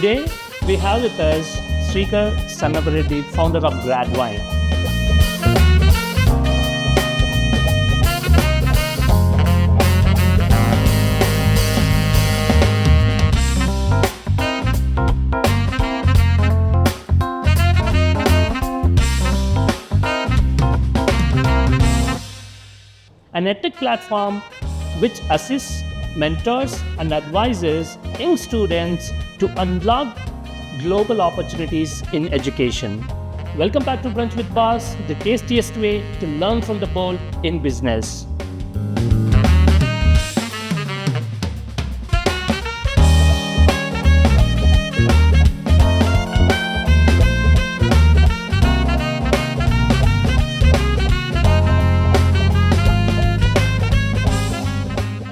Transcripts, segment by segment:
Today, we have with us Sreekar, founder of Gradvine. An edtech platform which assists, mentors, and advises young students to unlock global opportunities in education. Welcome back to Brunch with Boss, the tastiest way to learn from the bold in business.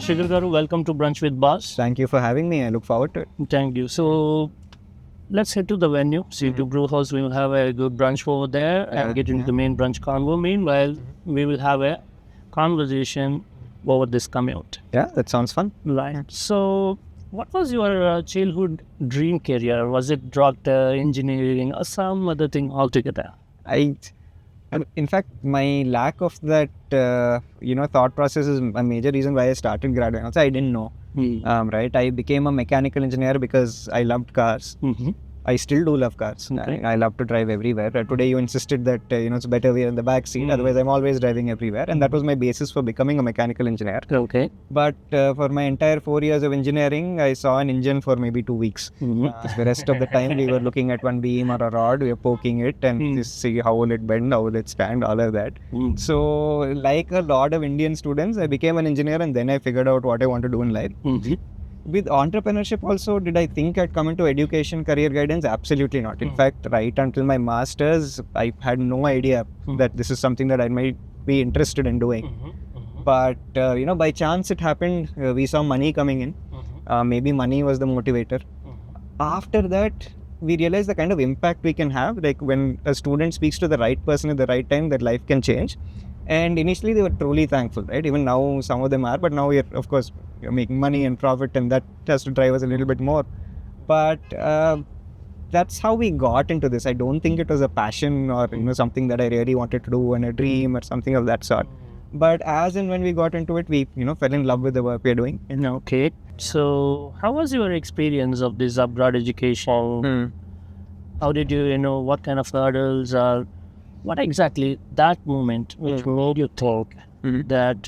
Sreekar garu, welcome to Brunch with Boss. Thank you for having me. I look forward to it. Thank you. So, let's head to the venue. To Brew House, we will have a good brunch over there and get into the main brunch convo. Meanwhile, we will have a conversation over this commute. Yeah, that sounds fun. Right. So, what was your childhood dream career? Was it doctor, engineering, or some other thing altogether? In fact, my lack of that, thought process is a major reason why I started Gradvine. Also, I didn't know, right? I became a mechanical engineer because I loved cars. I still do love cars. Okay. I love to drive everywhere. Today, you insisted that, it's better we're in the back seat. Otherwise, I'm always driving everywhere. And that was my basis for becoming a mechanical engineer. Okay. But for my entire 4 years of engineering, I saw an engine for maybe 2 weeks. The rest of the time, we were looking at one beam or a rod, we were poking it and just see how will it bend, how will it stand, all of that. So, like a lot of Indian students, I became an engineer and then I figured out what I want to do in life. With entrepreneurship also, did I think I'd come into education, career guidance? Absolutely not. In fact, right until my master's, I had no idea that this is something that I might be interested in doing. But, by chance it happened, we saw money coming in. Maybe money was the motivator. After that, we realized the kind of impact we can have. Like when a student speaks to the right person at the right time, that life can change. And initially they were truly thankful, right? Even now some of them are, but now we're, of course, making money and profit, and that has to drive us a little bit more. But that's how we got into this. I don't think it was a passion or something that I really wanted to do and a dream or something of that sort. But as and when we got into it, we fell in love with the work we're doing. Okay. So how was your experience of this abroad education? How did you, what kind of hurdles or what exactly that moment which made you think that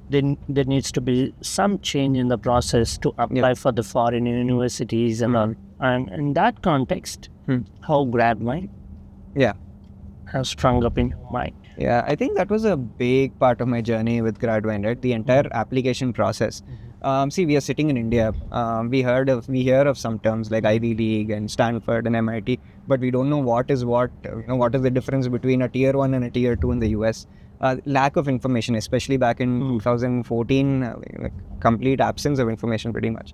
there needs to be some change in the process to apply for the foreign universities and all? And in that context, how Gradvine has sprung up in your mind? Yeah, I think that was a big part of my journey with Gradvine, right? The entire application process. See, we are sitting in India. We hear of some terms like Ivy League and Stanford and MIT, but we don't know what is what. What is the difference between a tier 1 and a tier 2 in the US? Lack of information, especially back in 2014, complete absence of information pretty much.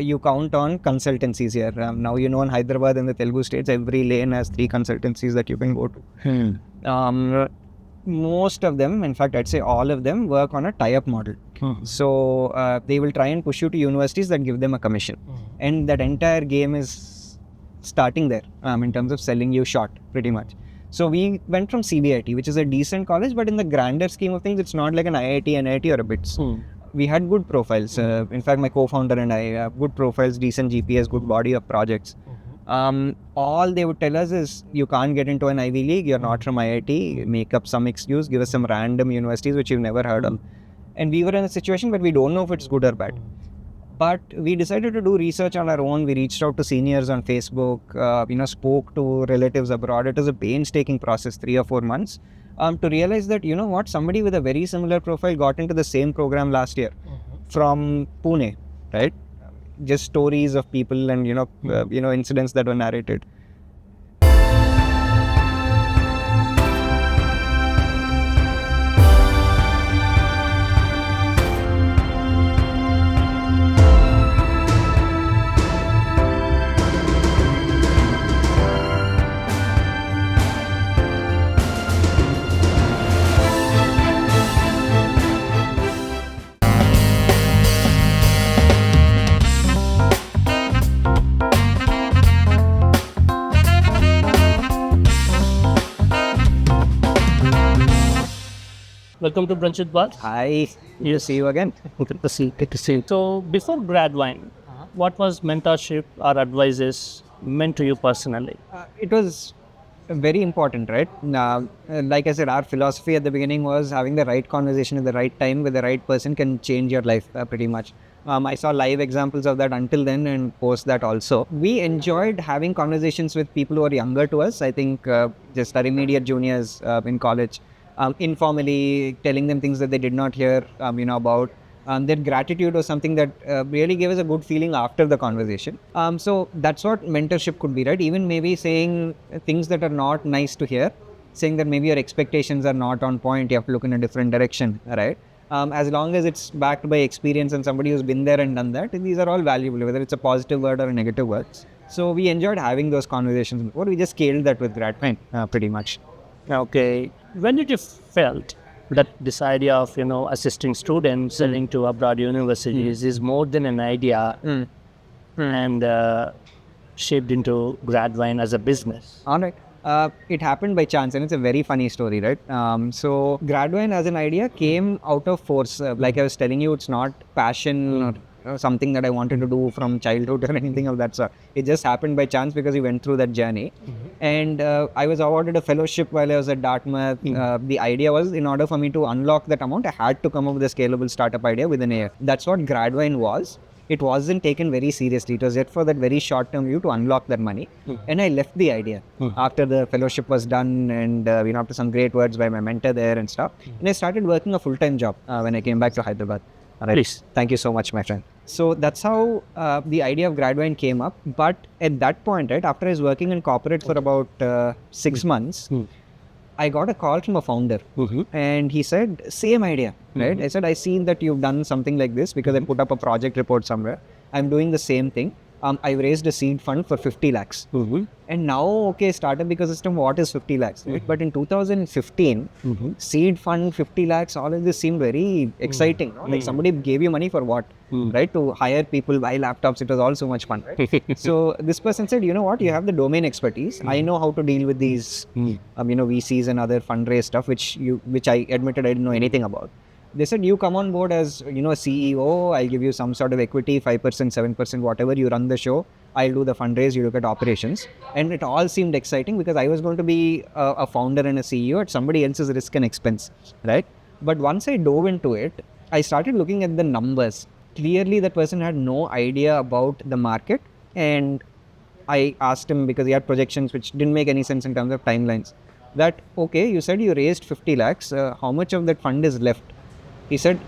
You count on consultancies here. Now, in Hyderabad and the Telugu states, every lane has 3 consultancies that you can go to. Most of them, in fact, I'd say all of them, work on a tie-up model. So they will try and push you to universities that give them a commission. And that entire game is starting there in terms of selling you short, pretty much. So we went from CBIT, which is a decent college, but in the grander scheme of things, it's not like an IIT, NIT or a BITS. We had good profiles. In fact, my co-founder and I have good profiles, decent GPS, good body of projects. All they would tell us is, you can't get into an Ivy League, you're not from IIT, make up some excuse, give us some random universities which you've never heard of. And we were in a situation where we don't know if it's good or bad. But we decided to do research on our own. We reached out to seniors on Facebook, spoke to relatives abroad. It was a painstaking process, 3 or 4 months, to realize that, somebody with a very similar profile got into the same program last year from Pune, right? Just stories of people and, incidents that were narrated. Welcome to Brunch with Buzz. Hi. Good to see you again. Good to see. Good to see. So, before Gradvine, what was mentorship or advices meant to you personally? It was very important, right? Like I said, our philosophy at the beginning was having the right conversation at the right time with the right person can change your life pretty much. I saw live examples of that until then and post that also. We enjoyed having conversations with people who are younger to us. I think just our immediate juniors in college, informally telling them things that they did not hear, about. Their gratitude was something that really gave us a good feeling after the conversation. So that's what mentorship could be, right? Even maybe saying things that are not nice to hear, saying that maybe your expectations are not on point, you have to look in a different direction, right? As long as it's backed by experience and somebody who's been there and done that, these are all valuable, whether it's a positive word or a negative word. So we enjoyed having those conversations before. We just scaled that with Gradvine, pretty much. Okay. When did you felt that this idea of assisting students selling to abroad universities is more than an idea and shaped into Gradvine as a business? All right. It happened by chance, and it's a very funny story, right? So Gradvine as an idea came out of force. Like I was telling you, it's not passion or something that I wanted to do from childhood or anything of that sort. It just happened by chance because we went through that journey. And I was awarded a fellowship while I was at Dartmouth. The idea was, in order for me to unlock that amount, I had to come up with a scalable startup idea within a year. That's what Gradvine was. It wasn't taken very seriously. It was yet for that very short term view to unlock that money. And I left the idea after the fellowship was done and after some great words by my mentor there and stuff. And I started working a full-time job when I came back to Hyderabad. Right. Please. Thank you so much, my friend. So that's how the idea of Gradvine came up. But at that point, right, after I was working in corporate for about 6 months, I got a call from a founder and he said, same idea, right? I said, I seen that you've done something like this because I put up a project report somewhere. I'm doing the same thing. I've raised a seed fund for 50 lakhs. And now, okay, startup ecosystem, what is 50 lakhs, right? But in 2015, seed fund, 50 lakhs, all of this seemed very exciting. No? Like somebody gave you money for what, right? To hire people, buy laptops, it was all so much fun, right? So this person said, you know what, you have the domain expertise. I know how to deal with these, VCs and other fundraise stuff, which I admitted I didn't know anything about. They said, you come on board as, a CEO, I'll give you some sort of equity, 5%, 7%, whatever, you run the show, I'll do the fundraise, you look at operations. And it all seemed exciting because I was going to be a founder and a CEO at somebody else's risk and expense, right? But once I dove into it, I started looking at the numbers. Clearly, that person had no idea about the market. And I asked him, because he had projections which didn't make any sense in terms of timelines, that, okay, you said you raised 50 lakhs, how much of that fund is left? He said,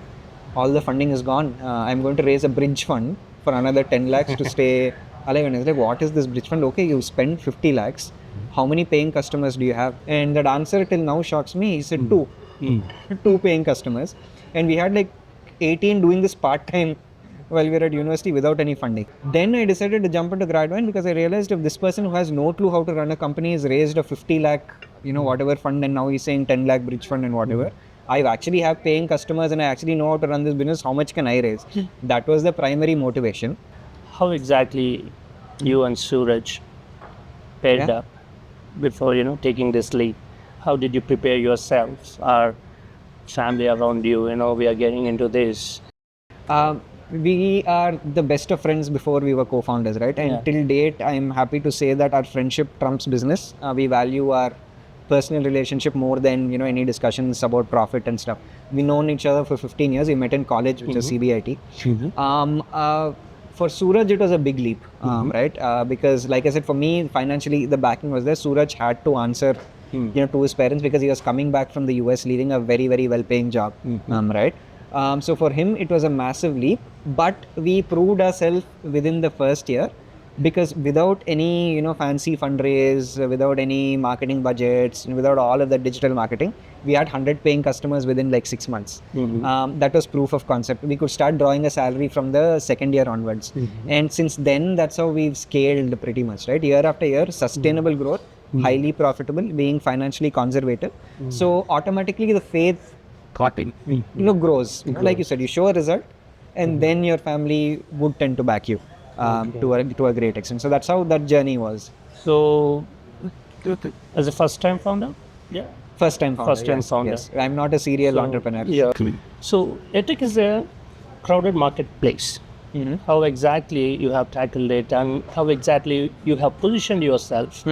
all the funding is gone. I'm going to raise a bridge fund for another 10 lakhs to stay alive. And I was like, what is this bridge fund? Okay, you spent 50 lakhs. How many paying customers do you have? And that answer till now shocks me. He said, 2. 2 paying customers. And we had like 18 doing this part-time while we were at university without any funding. Then I decided to jump into Gradvine because I realized if this person who has no clue how to run a company has raised a 50 lakh, whatever fund, and now he's saying 10 lakh bridge fund and whatever. I actually have paying customers and I actually know how to run this business. How much can I raise? That was the primary motivation. How exactly you and Suraj paired up before, taking this leap? How did you prepare yourselves, our family around you? We are getting into this. We are the best of friends before we were co-founders, right? And till date, I'm happy to say that our friendship trumps business. We value our personal relationship more than any discussions about profit and stuff. We known each other for 15 years. We met in college, which is CBIT. For Suraj, it was a big leap, right? Because like I said, for me, financially, the backing was there. Suraj had to answer, to his parents because he was coming back from the US, leaving a very, very well-paying job, right? So for him, it was a massive leap. But we proved ourselves within the first year. Because without any, fancy fundraise, without any marketing budgets, without all of that digital marketing, we had 100 paying customers within like 6 months. That was proof of concept. We could start drawing a salary from the second year onwards. And since then, that's how we've scaled pretty much, right? Year after year, sustainable growth, highly profitable, being financially conservative. So automatically the faith, grows. Like you said, you show a result and then your family would tend to back you. To a great extent. So that's how that journey was. So, as a first-time founder? Yeah. First time founder. First time founder. Yes. I'm not a serial entrepreneur. Yeah. So EdTech is a crowded marketplace. How exactly you have tackled it, and how exactly you have positioned yourself,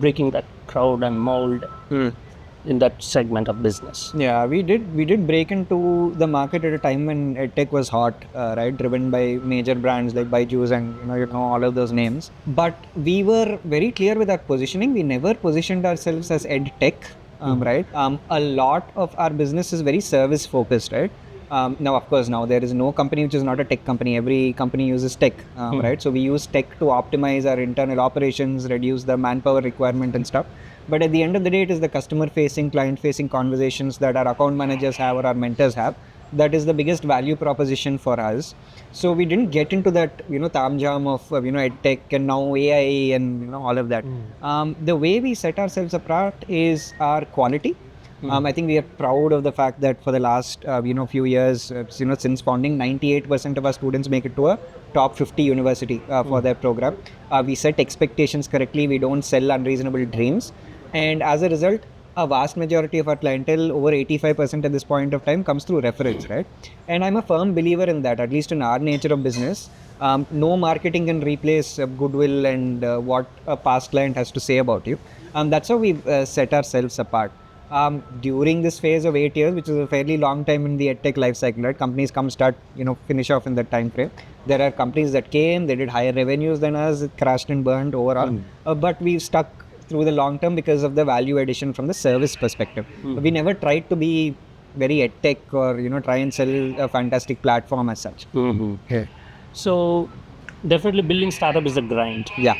breaking that crowd and mold in that segment of business? Yeah, we did break into the market at a time when EdTech was hot, right? Driven by major brands like Byju's and you know all of those names. But we were very clear with our positioning. We never positioned ourselves as EdTech, right? A lot of our business is very service focused, right? Now, of course, now there is no company which is not a tech company. Every company uses tech, right? So we use tech to optimize our internal operations, reduce the manpower requirement and stuff. But at the end of the day, it is the customer-facing, client-facing conversations that our account managers have or our mentors have. That is the biggest value proposition for us. So we didn't get into that, taam jam of, EdTech and now AI and, all of that. The way we set ourselves apart is our quality. I think we are proud of the fact that for the last, few years, since founding, 98% of our students make it to a top 50 university for their program. We set expectations correctly. We don't sell unreasonable dreams. And as a result, a vast majority of our clientele, over 85% at this point of time, comes through referrals, right? And I'm a firm believer in that, at least in our nature of business. No marketing can replace goodwill and what a past client has to say about you. That's how we set ourselves apart. During this phase of 8 years, which is a fairly long time in the EdTech life cycle, right? Companies come, start, finish off in that time frame. There are companies that came, they did higher revenues than us, it crashed and burned overall. But we've stuck through the long term because of the value addition from the service perspective. We never tried to be very EdTech or, try and sell a fantastic platform as such. Okay. So definitely building startup is a grind. Yeah.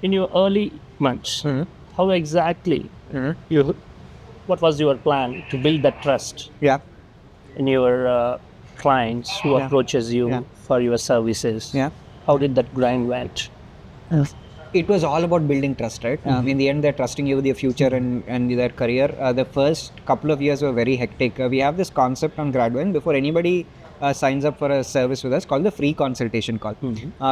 In your early months, how exactly what was your plan to build that trust in your clients who approaches you for your services? How did that grind went? It was all about building trust, right? In the end, they're trusting you with your future and their career. The first couple of years were very hectic. We have this concept on Gradvine. Before anybody signs up for a service with us called the free consultation call.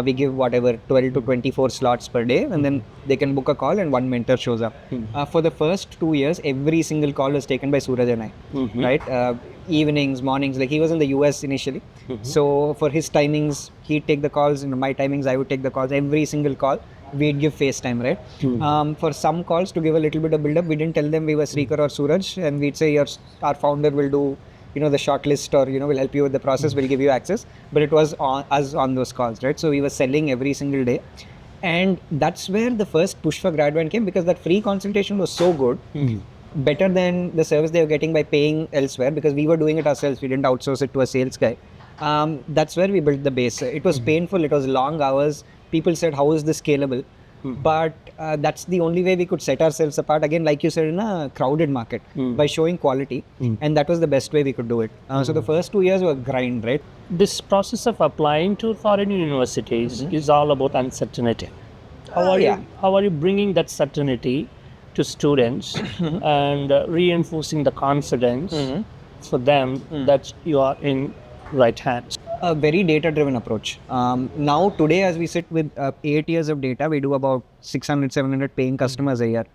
We give whatever 12 to 24 slots per day, and then they can book a call and one mentor shows up. For the first 2 years, every single call was taken by Suraj and I, right? Evenings, mornings, like he was in the US initially. So for his timings, he'd take the calls, my timings, I would take the calls. Every single call, we'd give FaceTime, right? For some calls, to give a little bit of build-up, we didn't tell them we were Sreekar or Suraj, and we'd say our founder will do the shortlist or will help you with the process, will give you access, but it was us on those calls, right? So we were selling every single day, and that's where the first push for Gradvine came, because that free consultation was so good, better than the service they were getting by paying elsewhere, because we were doing it ourselves. We didn't outsource it to a sales guy. That's where we built the base. It was painful, it was long hours. People said, how is this scalable? But that's the only way we could set ourselves apart, again, like you said, in a crowded market, by showing quality. And that was the best way we could do it. So the first 2 years were grind, right? This process of applying to foreign universities is all about uncertainty. How are you bringing that certainty to students and reinforcing the confidence for them that you are in right hands? A very data-driven approach. Now, today, as we sit with 8 years of data, we do about 600, 700 paying customers a year.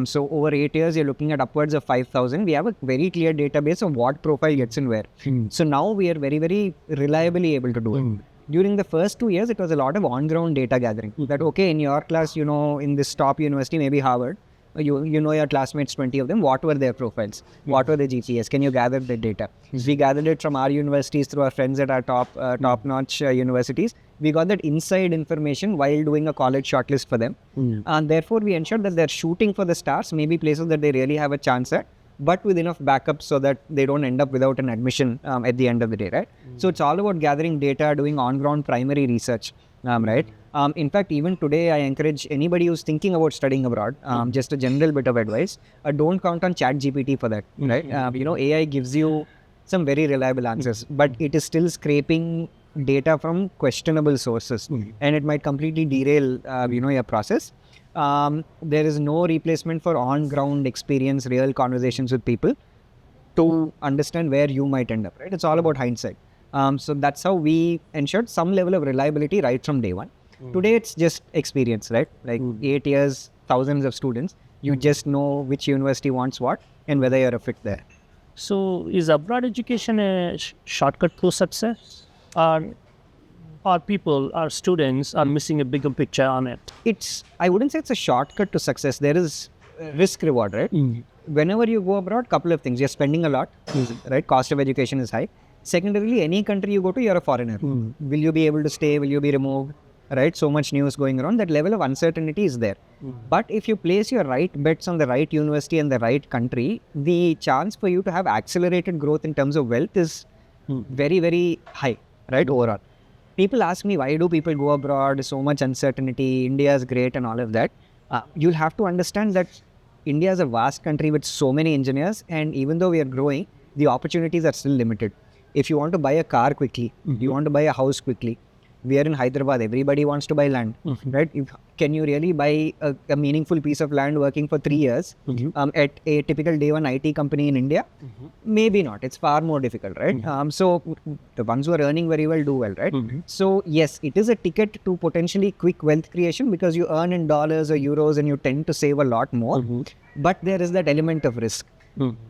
So over 8 years, you're looking at upwards of 5,000. We have a very clear database of what profile gets in where. So now we are very, very reliably able to do it. During the first 2 years, it was a lot of on-ground data gathering. That, okay, in your class, in this top university, maybe Harvard, you know your classmates, 20 of them, what were their profiles? What were their GPAs? Can you gather the data? We gathered it from our universities through our friends at our top-notch universities. We got that inside information while doing a college shortlist for them. And therefore, we ensured that they're shooting for the stars, maybe places that they really have a chance at, but with enough backup so that they don't end up without an admission at the end of the day, right? So it's all about gathering data, doing on-ground primary research, right? In fact, even today, I encourage anybody who's thinking about studying abroad, just a general bit of advice, don't count on ChatGPT for that, right? AI gives you some very reliable answers, but it is still scraping data from questionable sources, and it might completely derail, your process. There is no replacement for on-ground experience, real conversations with people to understand where you might end up, right? It's all about hindsight. So that's how we ensured some level of reliability right from day one. Today, it's just experience, right? Like 8 years, thousands of students. You just know which university wants what and whether you're a fit there. So is abroad education a shortcut to success, or people, or students are missing a bigger picture on it? I wouldn't say it's a shortcut to success. There is risk reward, right? Whenever you go abroad, couple of things. You're spending a lot, right? Cost of education is high. Secondarily, any country you go to, you're a foreigner. Will you be able to stay? Will you be removed? Right? So much news going around. That level of uncertainty is there. But if you place your right bets on the right university and the right country, the chance for you to have accelerated growth in terms of wealth is very, very high, right? Overall. People ask me, why do people go abroad? So much uncertainty. India is great and all of that. You'll have to understand that India is a vast country with so many engineers, and even though we are growing, the opportunities are still limited. If you want to buy a car quickly, you want to buy a house quickly, we are in Hyderabad, everybody wants to buy land, right? Can you really buy a meaningful piece of land working for 3 years at a typical day one IT company in India? Maybe not. It's far more difficult, right? So the ones who are earning very well do well, right? So yes, it is a ticket to potentially quick wealth creation because you earn in dollars or euros and you tend to save a lot more. But there is that element of risk.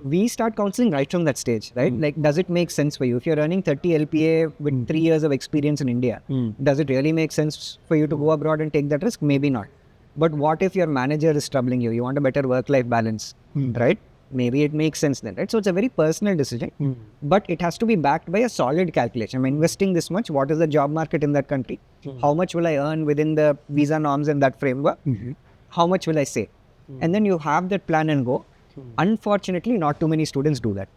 We start counseling right from that stage, right? Like, does it make sense for you? If you're earning 30 LPA with 3 years of experience in India, does it really make sense for you to go abroad and take that risk? Maybe not. But what if your manager is troubling you? You want a better work-life balance, right? Maybe it makes sense then, right? So it's a very personal decision, but it has to be backed by a solid calculation. I'm investing this much. What is the job market in that country? How much will I earn within the visa norms and that framework? How much will I save? And then you have that plan and go. Unfortunately, not too many students do that.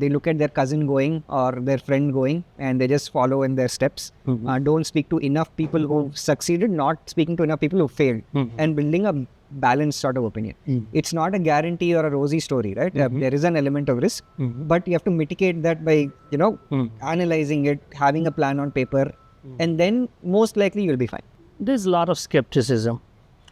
They look at their cousin going or their friend going and they just follow in their steps. Don't speak to enough people who succeeded, not speaking to enough people who failed, and building a balanced sort of opinion. It's not a guarantee or a rosy story, right? There is an element of risk, but you have to mitigate that by, analyzing it, having a plan on paper, and then most likely you'll be fine. There's a lot of skepticism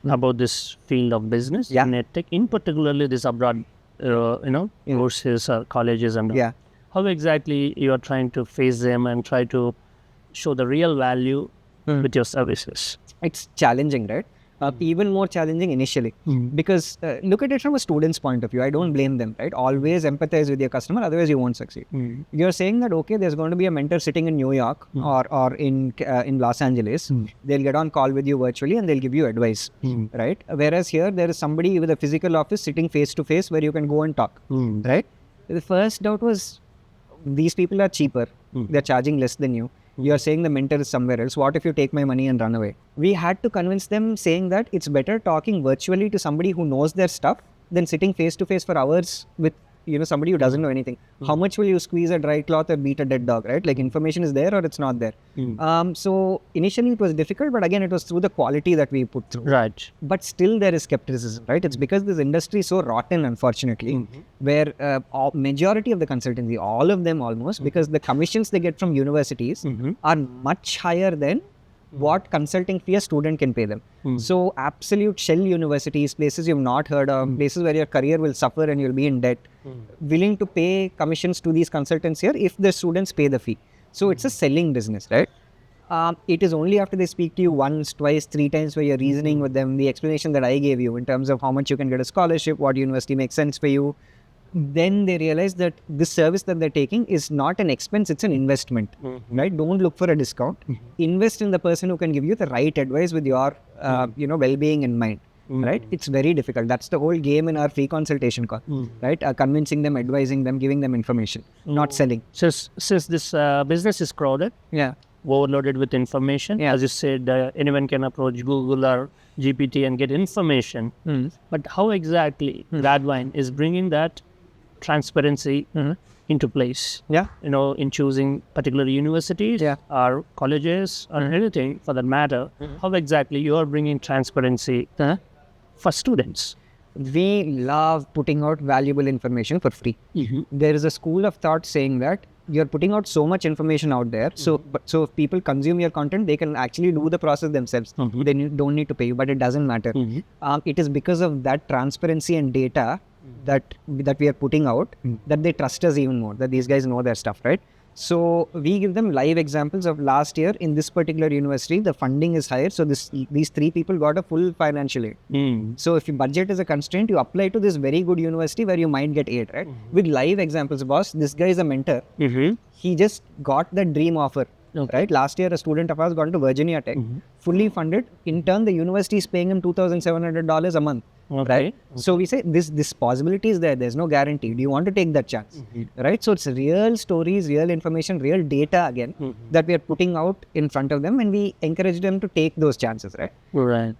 about this field of business and EdTech, in particularly this abroad, courses or colleges and all. How exactly you are trying to face them and try to show the real value with your services? It's challenging, right? Even more challenging initially, because look at it from a student's point of view. I don't blame them, right? Always empathize with your customer, otherwise you won't succeed. You're saying that, okay, there's going to be a mentor sitting in New York or in Los Angeles. They'll get on call with you virtually and they'll give you advice, right? Whereas here, there is somebody with a physical office sitting face to face where you can go and talk, right? The first doubt was, these people are cheaper. They're charging less than you. You're saying the mentor is somewhere else. What if you take my money and run away? We had to convince them, saying that it's better talking virtually to somebody who knows their stuff than sitting face to face for hours with somebody who doesn't know anything. How much will you squeeze a dry cloth or beat a dead dog, right? Like, information is there or it's not there. So initially it was difficult, but again, it was through the quality that we put through. Right. But still there is skepticism, right? It's because this industry is so rotten, unfortunately, where majority of the consultancy, all of them almost, because the commissions they get from universities are much higher than what consulting fee a student can pay them. So absolute shell universities, places you've not heard of, places where your career will suffer and you'll be in debt, willing to pay commissions to these consultants here if the students pay the fee. So it's a selling business, right? It is only after they speak to you once, twice, 3 times where you're reasoning with them, the explanation that I gave you in terms of how much you can get a scholarship, what university makes sense for you, then they realize that this service that they're taking is not an expense, it's an investment, right? Don't look for a discount. Invest in the person who can give you the right advice with your, well-being in mind, right? It's very difficult. That's the whole game in our free consultation call, right? Convincing them, advising them, giving them information, not selling. Since this business is crowded, overloaded with information, as you said, anyone can approach Google or GPT and get information. But how exactly Gradvine is bringing that transparency into place, in choosing particular universities or colleges or anything for that matter? How exactly you are bringing transparency for students? We love putting out valuable information for free. There is a school of thought saying that you're putting out so much information out there, so if people consume your content, they can actually do the process themselves. They don't need to pay you, but it doesn't matter. It is because of that transparency and data that we are putting out that they trust us even more, that these guys know their stuff, right? So we give them live examples of last year in this particular university, the funding is higher. So these 3 people got a full financial aid. So if your budget is a constraint, you apply to this very good university where you might get aid, right? With live examples, boss, this guy is a mentor. He just got the dream offer. Right? Last year, a student of ours got into Virginia Tech, fully funded. In turn, the university is paying him $2,700 a month. Right? So we say this possibility is there. There's no guarantee. Do you want to take that chance? Right? So it's real stories, real information, real data again that we are putting out in front of them, and we encourage them to take those chances. Right? Right.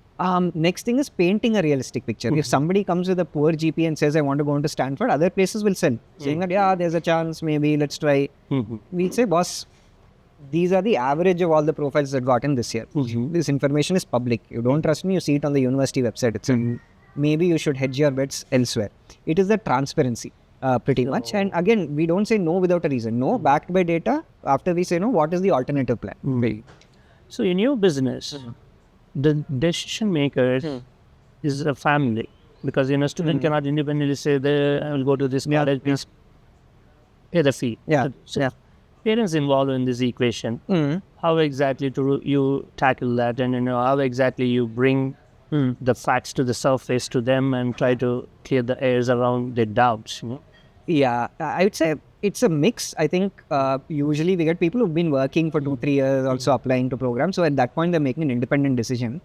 Next thing is painting a realistic picture. If somebody comes with a poor GP and says, I want to go into Stanford, other places will sell. Saying that, yeah, there's a chance, maybe, let's try. We'll say, boss, these are the average of all the profiles that got in this year. This information is public. You don't trust me, you see it on the university website itself. Maybe you should hedge your bets elsewhere. It is the transparency pretty much. And again, we don't say no without a reason. No, backed by data. After we say no, what is the alternative plan? So in your business, the decision maker is a family, because student cannot independently say, I will go to this college, please pay the fee. So parents involved in this equation. How exactly do you tackle that, and how exactly you bring the facts to the surface to them and try to clear the airs around their doubts? Yeah, I would say it's a mix. I think usually we get people who've been working for 2-3 years also applying to programs. So at that point, they're making an independent decision.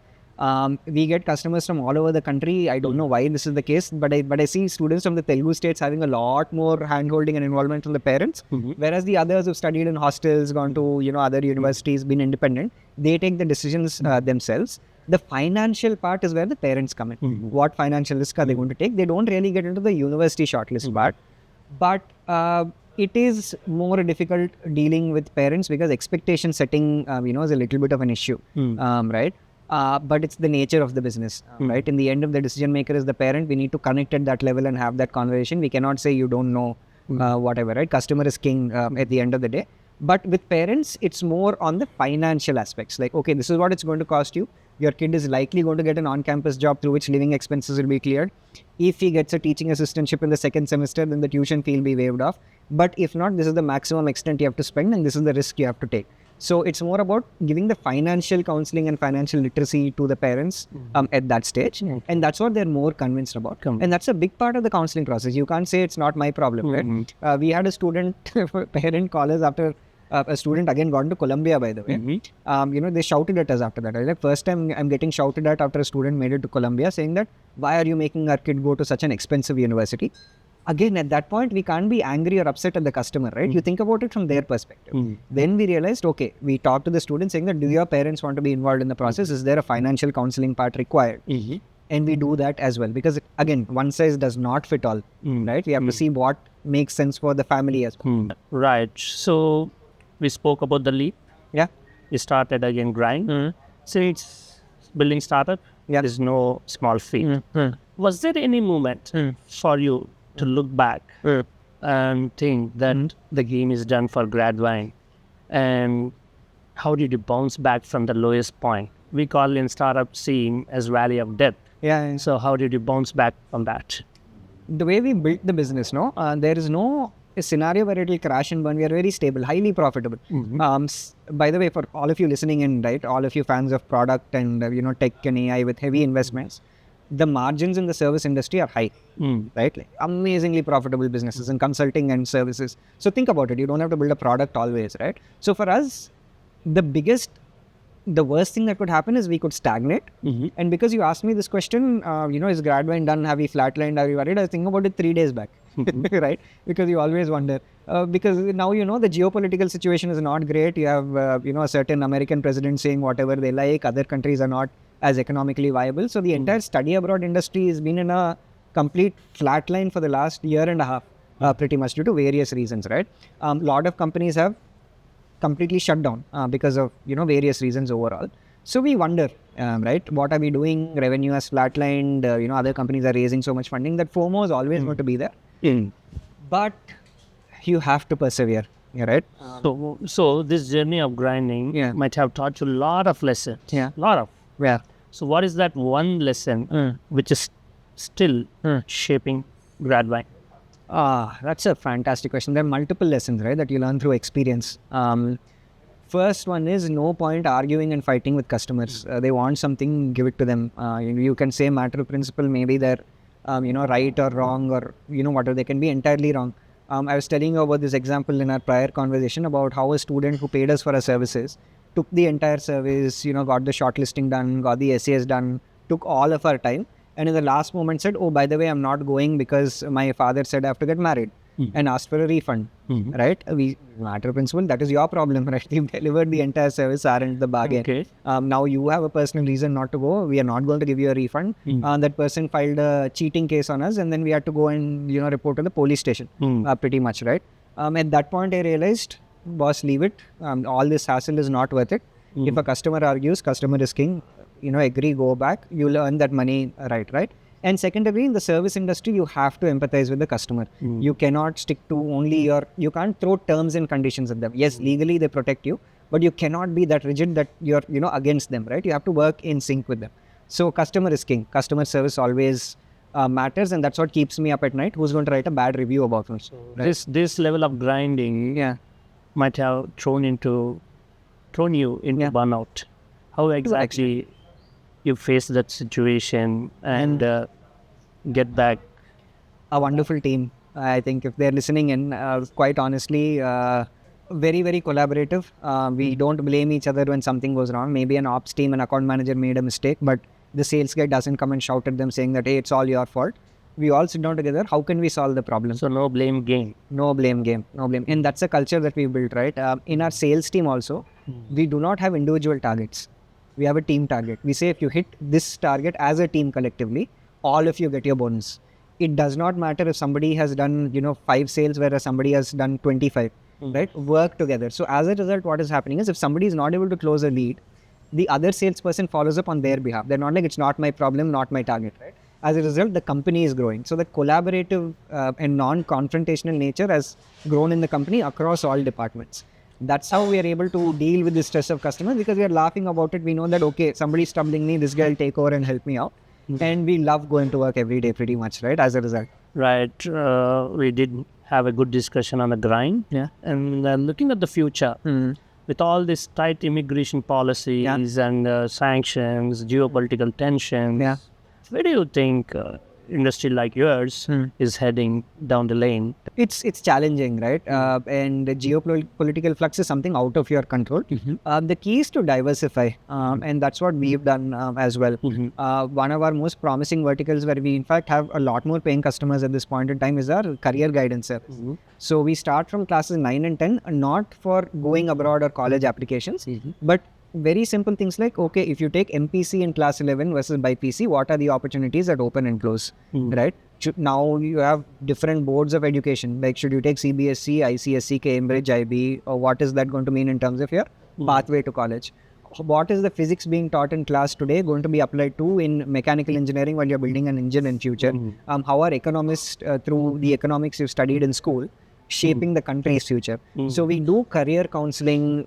We get customers from all over the country. I don't know why this is the case, but I see students from the Telugu states having a lot more hand-holding and involvement from the parents, whereas the others who've studied in hostels, gone to other universities, been independent, they take the decisions themselves. The financial part is where the parents come in. What financial risk are they going to take? They don't really get into the university shortlist part, but it is more difficult dealing with parents because expectation setting, is a little bit of an issue, right? But it's the nature of the business, right? In the end of the decision maker is the parent. We need to connect at that level and have that conversation. We cannot say you don't know whatever, right? Customer is king at the end of the day. But with parents, it's more on the financial aspects. Like, okay, this is what it's going to cost you. Your kid is likely going to get an on-campus job through which living expenses will be cleared. If he gets a teaching assistantship in the second semester, then the tuition fee will be waived off. But if not, this is the maximum extent you have to spend, and this is the risk you have to take. So it's more about giving the financial counseling and financial literacy to the parents at that stage. And that's what they're more convinced about. And that's a big part of the counseling process. You can't say it's not my problem, right? We had a student, parent call us after a student again got into Columbia, by the way. They shouted at us after that. Like, first time I'm getting shouted at after a student made it to Columbia, saying that, why are you making our kid go to such an expensive university? Again, at that point, we can't be angry or upset at the customer, right? You think about it from their perspective. Then we realized, okay, we talked to the student saying that, do your parents want to be involved in the process? Is there a financial counseling part required? And we do that as well. Because again, one size does not fit all, right? We have to see what makes sense for the family as well. Right. So we spoke about the leap. Yeah. We started again grind. So it's building startup. There's no small feat. Was there any moment for you to look back and think that the game is done for Gradvine? And how did you bounce back from the lowest point? We call in startup scene as valley of death. Yeah. So how did you bounce back from that? The way we built the business, there is no a scenario where it will crash and burn. We are very stable, highly profitable. By the way, for all of you listening in, right, all of you fans of product and tech and AI with heavy investments, the margins in the service industry are high, right? Like amazingly profitable businesses in consulting and services. So think about it. You don't have to build a product always, right? So for us, the worst thing that could happen is we could stagnate. And because you asked me this question, is Gradvine done? Have we flatlined? Are we worried? I was thinking about it 3 days back, right? Because you always wonder. Because now, the geopolitical situation is not great. You have, a certain American president saying whatever they like. Other countries are not as economically viable. So the entire study abroad industry has been in a complete flatline for the last year and a half, pretty much due to various reasons, right? A lot of companies have completely shut down because of, various reasons overall. So we wonder, right, what are we doing? Revenue has flatlined, other companies are raising so much funding that FOMO is always going to be there. But you have to persevere, right? So this journey of grinding might have taught you a lot of lessons. Lot of. Yeah. So what is that one lesson which is still shaping Gradvine? That's a fantastic question. There are multiple lessons, right, that you learn through experience. First one is no point arguing and fighting with customers. They want something, give it to them. You can say matter of principle, maybe they're right or wrong, or whatever. They can be entirely wrong. I was telling you about this example in our prior conversation about how a student who paid us for our services took the entire service, got the shortlisting done, got the SAS done, took all of our time, and in the last moment said, "Oh, by the way, I'm not going because my father said I have to get married," and asked for a refund. Right? We matter of principle. That is your problem, right? You've delivered the entire service, aren't the bargain. Okay. Now you have a personal reason not to go. We are not going to give you a refund. That person filed a cheating case on us, and then we had to go and report to the police station. Pretty much, right? At that point, I realized, boss, leave it. All this hassle is not worth it. If a customer argues, customer is king. Agree, go back. You'll earn that money, right? And secondly, in the service industry, you have to empathize with the customer. You cannot stick to only you can't throw terms and conditions at them. Yes, legally they protect you, but you cannot be that rigid that you're, against them, right? You have to work in sync with them. So customer is king. Customer service always matters, and that's what keeps me up at night. Who's going to write a bad review about me? Right? This level of grinding might have thrown you into burnout. How exactly you face that situation and get back? A wonderful team. I think if they're listening in, quite honestly, very, very collaborative. We don't blame each other when something goes wrong. Maybe an ops team, an account manager made a mistake, but the sales guy doesn't come and shout at them saying that, hey, it's all your fault. We all sit down together. How can we solve the problem? So no blame game. No blame game. And that's a culture that we built, right? In our sales team also, we do not have individual targets. We have a team target. We say if you hit this target as a team collectively, all of you get your bonus. It does not matter if somebody has done 5 sales whereas somebody has done 25, right? Work together. So as a result, what is happening is if somebody is not able to close a lead, the other salesperson follows up on their behalf. They're not like, it's not my problem, not my target, right? As a result, the company is growing. So the collaborative and non-confrontational nature has grown in the company across all departments. That's how we are able to deal with the stress of customers, because we are laughing about it. We know that, okay, somebody's troubling me, this guy will take over and help me out. And we love going to work every day pretty much, right? As a result. Right. We did have a good discussion on the grind. Yeah. And looking at the future, with all these tight immigration policies and sanctions, geopolitical tensions, where do you think industry like yours is heading down the lane? It's challenging, right? And the geopolitical flux is something out of your control. The key is to diversify, and that's what we've done as well. One of our most promising verticals where we in fact have a lot more paying customers at this point in time is our career guidance service. So we start from classes 9 and 10, not for going abroad or college applications, but very simple things like, okay, if you take MPC in class 11 versus BPC, what are the opportunities that open and close, right? Now you have different boards of education, like should you take CBSE, ICSE, Cambridge, IB, or what is that going to mean in terms of your pathway to college? What is the physics being taught in class today going to be applied to in mechanical engineering while you're building an engine in future? How are economists, through the economics you've studied in school, shaping the country's future? So we do career counseling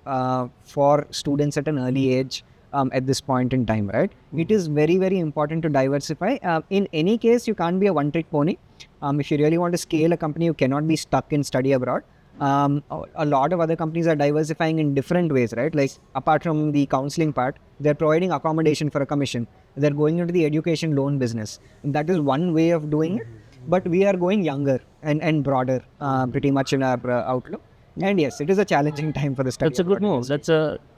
for students at an early age at this point in time, right? It is very, very important to diversify. In any case, you can't be a one-trick pony. If you really want to scale a company, you cannot be stuck in study abroad. A lot of other companies are diversifying in different ways, right? Like apart from the counseling part, they're providing accommodation for a commission. They're going into the education loan business. And that is one way of doing it. But we are going younger and broader pretty much in our outlook. And yes, it is a challenging time for the study. That's a good move.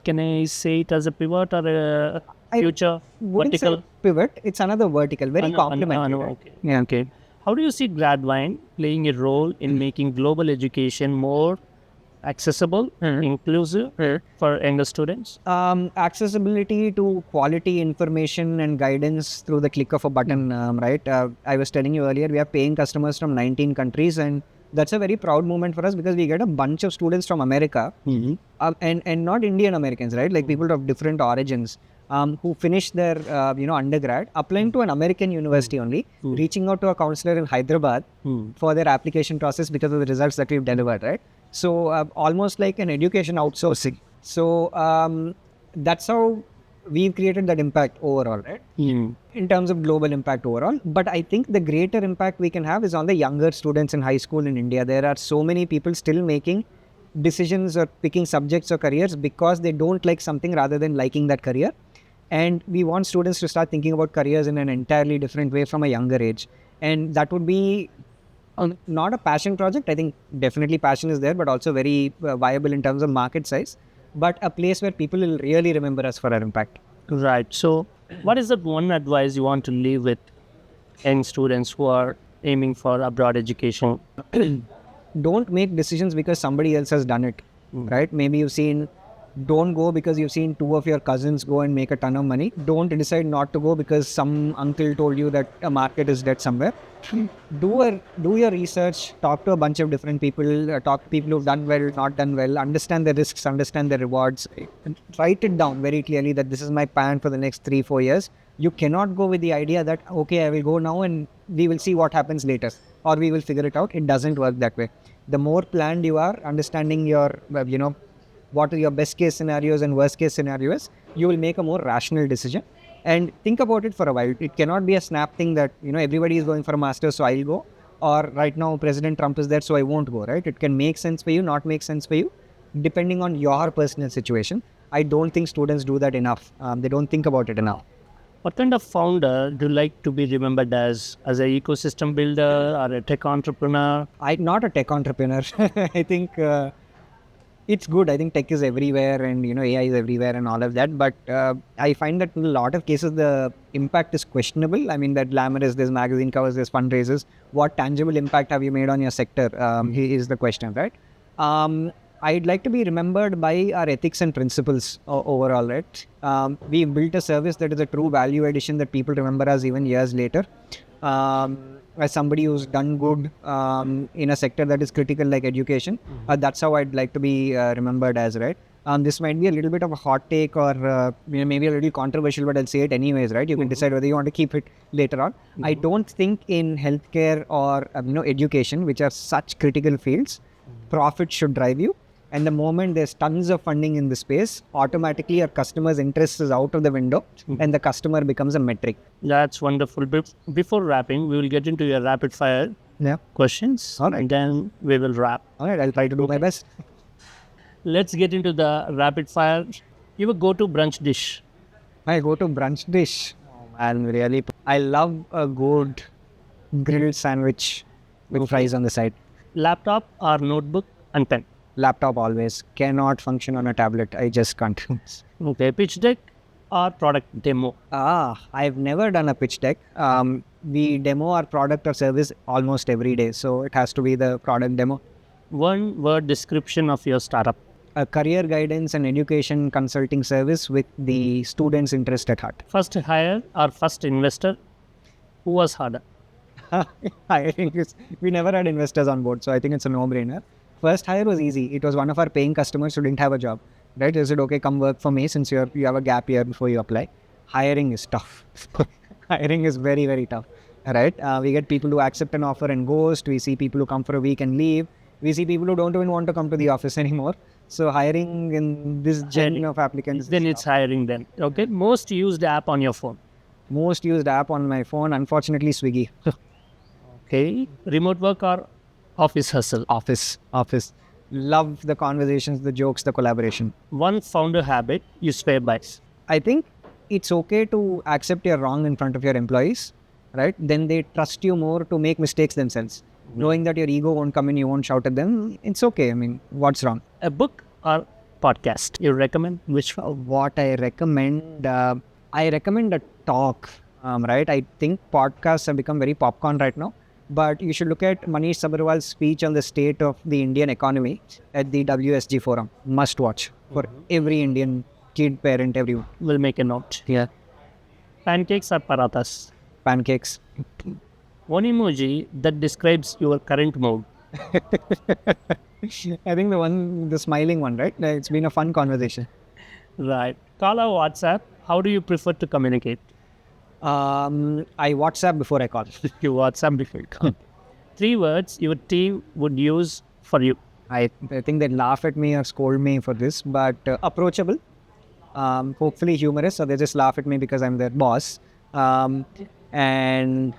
Can I say it as a pivot or a future vertical? Pivot, it's another vertical, very complementary. Okay. Yeah, okay. How do you see Gradvine playing a role in making global education more accessible, inclusive for younger students? Accessibility to quality information and guidance through the click of a button, right? I was telling you earlier, we are paying customers from 19 countries, and that's a very proud moment for us because we get a bunch of students from America and not Indian Americans, right? Like people of different origins who finish their undergrad, applying to an American university only, reaching out to a counselor in Hyderabad for their application process because of the results that we've delivered, right? So almost like an education outsourcing. So that's how we've created that impact overall, right? In terms of global impact overall. But I think the greater impact we can have is on the younger students in high school in India. There are so many people still making decisions or picking subjects or careers because they don't like something rather than liking that career. And we want students to start thinking about careers in an entirely different way from a younger age. And that would be not a passion project. I think definitely passion is there, but also very viable in terms of market size. But a place where people will really remember us for our impact. Right. So, what is the one advice you want to leave with young students who are aiming for abroad education? Don't make decisions because somebody else has done it, right? Maybe you've seen, don't go because you've seen two of your cousins go and make a ton of money. Don't decide not to go because some uncle told you that a market is dead somewhere. Do your research, talk to a bunch of different people, talk to people who've done well, not done well, understand the risks, understand the rewards, and write it down very clearly that this is my plan for the next 3-4 years. You cannot go with the idea that, okay, I will go now and we will see what happens later, or we will figure it out. It doesn't work that way. The more planned you are, understanding your, what are your best case scenarios and worst case scenarios, you will make a more rational decision. And think about it for a while. It cannot be a snap thing that, everybody is going for a master's, so I'll go. Or right now, President Trump is there, so I won't go, right? It can make sense for you, not make sense for you, depending on your personal situation. I don't think students do that enough. They don't think about it enough. What kind of founder do you like to be remembered as an ecosystem builder or a tech entrepreneur? I'm not a tech entrepreneur. I think it's good. I think tech is everywhere and, AI is everywhere and all of that. But I find that in a lot of cases, the impact is questionable. I mean, that glamorous, there's magazine covers, there's fundraisers. What tangible impact have you made on your sector is the question, right? I'd like to be remembered by our ethics and principles overall, right? We built a service that is a true value addition that people remember us even years later. As somebody who's done good in a sector that is critical like education, that's how I'd like to be remembered as, right? This might be a little bit of a hot take or maybe a little controversial, but I'll say it anyways, right? You can decide whether you want to keep it later on. I don't think in healthcare or education, which are such critical fields, profit should drive you. And the moment there's tons of funding in the space, automatically your customer's interest is out of the window and the customer becomes a metric. That's wonderful. Before wrapping, we will get into your rapid fire questions. All right. And then we will wrap. All right, I'll try to do my best. Let's get into the rapid fire. You will go to brunch dish. I go to brunch dish. And really, I love a good grilled sandwich with fries on the side. Laptop or notebook and pen? Laptop always. Cannot function on a tablet. I just can't. Okay, pitch deck or product demo? I've never done a pitch deck. We demo our product or service almost every day. So it has to be the product demo. One word description of your startup? A career guidance and education consulting service with the students' interest at heart. First hire or first investor? Who was harder? I think we never had investors on board. So I think it's a no-brainer. First hire was easy. It was one of our paying customers who didn't have a job, right? They said, okay, come work for me since you have a gap year before you apply. Hiring is tough. Hiring is very, very tough, right? We get people who accept an offer and ghost. We see people who come for a week and leave. We see people who don't even want to come to the office anymore. So hiring in this gen of applicants. Then it's hiring then. Okay. Most used app on your phone? Most used app on my phone, unfortunately, Swiggy. Okay. Remote work or office hustle? Office. Love the conversations, the jokes, the collaboration. One founder habit you swear by? I think it's okay to accept you're wrong in front of your employees, right? Then they trust you more to make mistakes themselves. Knowing that your ego won't come in, you won't shout at them, it's okay. I mean, what's wrong? A book or podcast you recommend? Which one? What I recommend a talk, right? I think podcasts have become very popcorn right now. But you should look at Manish Sabharwal's speech on the state of the Indian economy at the WSG forum. Must watch for every Indian kid, parent, everyone. We'll make a note. Yeah. Pancakes or parathas? Pancakes. One emoji that describes your current mood? I think the smiling one, right? It's been a fun conversation. Right. Call or WhatsApp? How do you prefer to communicate? I WhatsApp before I call. You WhatsApp before you call. 3 words your team would use for you? I think they laugh at me or scold me for this, but approachable, hopefully humorous, so they just laugh at me because I'm their boss. And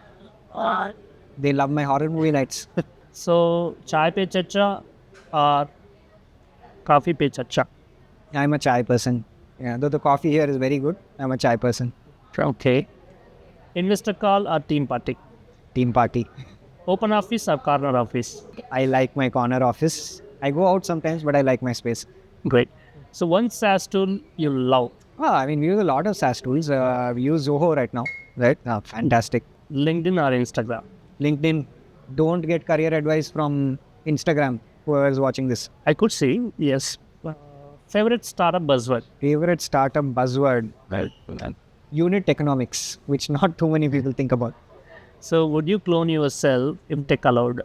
they love my horror movie nights. So, chai pe chacha or coffee pe chacha? I'm a chai person. Yeah, though the coffee here is very good, I'm a chai person. Okay. Investor call or team party? Team party. Open office or corner office? I like my corner office. I go out sometimes, but I like my space. Great. So, one SaaS tool you love? I mean, we use a lot of SaaS tools. We use Zoho right now, right? Fantastic. LinkedIn or Instagram? LinkedIn. Don't get career advice from Instagram, whoever is watching this. I could say, yes. Favorite startup buzzword? Favorite startup buzzword? Unit economics, which not too many people think about. So, would you clone yourself if tech allowed?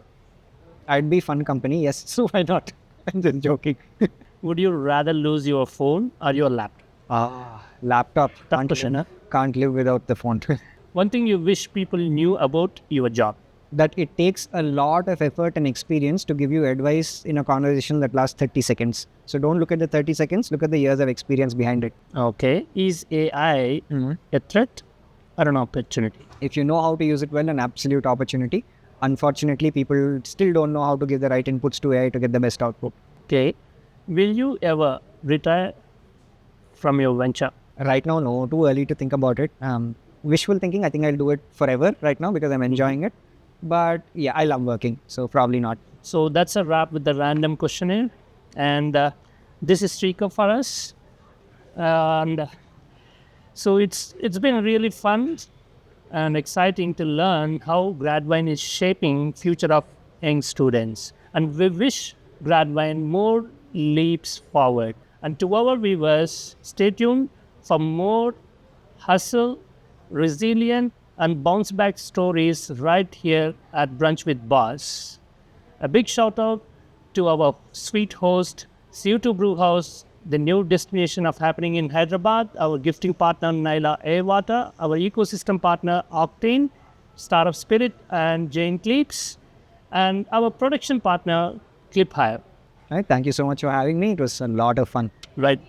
I'd be fun company, yes. So why not? I'm just joking. Would you rather lose your phone or your laptop? Laptop. Tough question, huh? Can't live without the phone. One thing you wish people knew about your job? That it takes a lot of effort and experience to give you advice in a conversation that lasts 30 seconds. So don't look at the 30 seconds, look at the years of experience behind it. Okay. Is AI a threat or an opportunity? If you know how to use it well, an absolute opportunity. Unfortunately, people still don't know how to give the right inputs to AI to get the best output. Okay. Will you ever retire from your venture? Right now, no, too early to think about it. Wishful thinking, I think I'll do it forever right now because I'm enjoying it. But yeah, I love working, so probably not. So that's a wrap with the random questionnaire. And this is Sreekar for us. And so it's been really fun and exciting to learn how Gradvine is shaping future of young students. And we wish Gradvine more leaps forward. And to our viewers, stay tuned for more hustle, resilient, and bounce back stories right here at Brunch with Boss. A big shout out to our sweet host, CO2 Brew House, the new destination of happening in Hyderabad, our gifting partner Naila Airwater, our ecosystem partner Octane, Star of Spirit and Jane Clips, and our production partner Clip Hire. Right, thank you so much for having me. It was a lot of fun. Right.